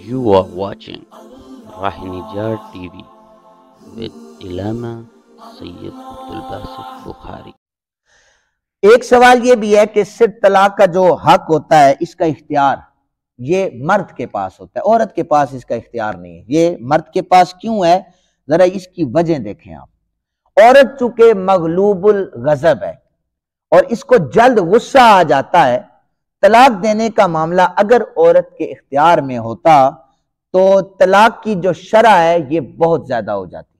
You are watching Rahinijar TV with Ilama Sayyid Abdul Basit Bukhari. ایک سوال یہ بھی ہے کہ صرف طلاق کا جو حق ہوتا ہے اس کا اختیار یہ مرد کے پاس ہوتا ہے، عورت کے پاس اس کا اختیار نہیں ہے۔ یہ مرد کے پاس کیوں ہے؟ ذرا اس کی وجہ دیکھیں آپ۔ عورت چونکہ مغلوب الغضب ہے اور اس کو جلد غصہ آ جاتا ہے، طلاق دینے کا معاملہ اگر عورت کے اختیار میں ہوتا تو طلاق کی جو شرح ہے یہ بہت زیادہ ہو جاتی۔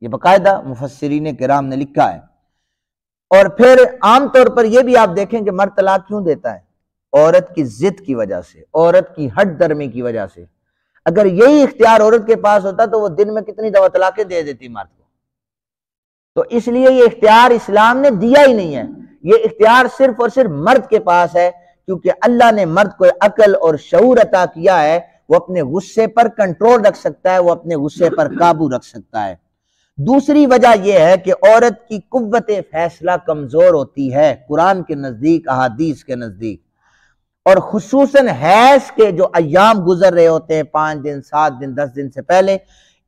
یہ باقاعدہ مفسرین کرام نے لکھا ہے۔ اور پھر عام طور پر یہ بھی آپ دیکھیں کہ مرد طلاق کیوں دیتا ہے؟ عورت کی ضد کی وجہ سے، عورت کی ہٹ درمی کی وجہ سے۔ اگر یہی اختیار عورت کے پاس ہوتا تو وہ دن میں کتنی دفعہ طلاقیں دے دیتی مرد کو۔ تو اس لیے یہ اختیار اسلام نے دیا ہی نہیں ہے، یہ اختیار صرف اور صرف مرد کے پاس ہے، کیونکہ اللہ نے مرد کو عقل اور شعور عطا کیا ہے، وہ اپنے غصے پر کنٹرول رکھ سکتا ہے، وہ اپنے غصے پر قابو رکھ سکتا ہے۔ دوسری وجہ یہ ہے کہ عورت کی قوت فیصلہ کمزور ہوتی ہے قرآن کے نزدیک، احادیث کے نزدیک، اور خصوصاً حیض کے جو ایام گزر رہے ہوتے ہیں، 5 دن 7 دن 10 دن سے پہلے،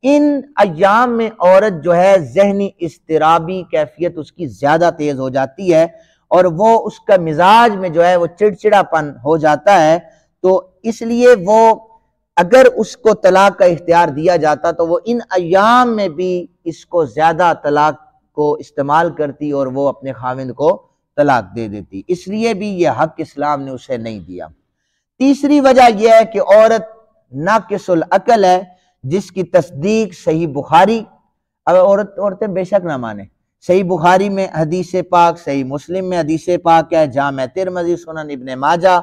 ان ایام میں عورت جو ہے ذہنی اضطرابی کیفیت اس کی زیادہ تیز ہو جاتی ہے اور وہ اس کا مزاج میں جو ہے وہ چڑچڑا پن ہو جاتا ہے۔ تو اس لیے وہ اگر اس کو طلاق کا اختیار دیا جاتا تو وہ ان ایام میں بھی اس کو زیادہ طلاق کو استعمال کرتی اور وہ اپنے خاوند کو طلاق دے دیتی۔ اس لیے بھی یہ حق اسلام نے اسے نہیں دیا۔ تیسری وجہ یہ ہے کہ عورت ناقص العقل ہے، جس کی تصدیق صحیح بخاری، اب عورتیں بے شک نہ مانے، صحیح بخاری میں حدیث پاک، صحیح مسلم میں حدیث پاک ہے، جامع ترمذی، سنن ابن ماجہ،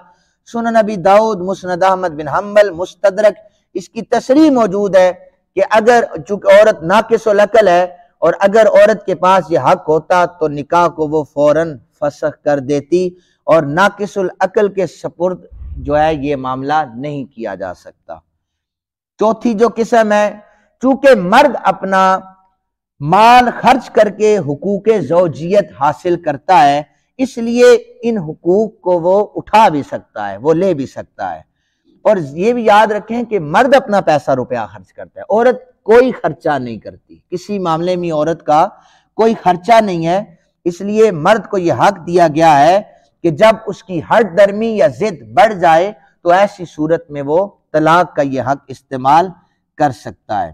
سنن ابی داؤد، مسند احمد بن حنبل، مستدرک، اس کی تصریح موجود ہے کہ اگر چونکہ عورت ناقص العقل ہے اور اگر عورت کے پاس یہ حق ہوتا تو نکاح کو وہ فوراً فسخ کر دیتی، اور ناقص العقل کے سپرد جو ہے یہ معاملہ نہیں کیا جا سکتا۔ چوتھی جو قسم ہے، چونکہ مرد اپنا مال خرچ کر کے حقوق زوجیت حاصل کرتا ہے، اس لیے ان حقوق کو وہ اٹھا بھی سکتا ہے، وہ لے بھی سکتا ہے۔ اور یہ بھی یاد رکھیں کہ مرد اپنا پیسہ روپیہ خرچ کرتا ہے، عورت کوئی خرچہ نہیں کرتی، کسی معاملے میں عورت کا کوئی خرچہ نہیں ہے۔ اس لیے مرد کو یہ حق دیا گیا ہے کہ جب اس کی ہٹ درمی یا ضد بڑھ جائے تو ایسی صورت میں وہ طلاق کا یہ حق استعمال کر سکتا ہے۔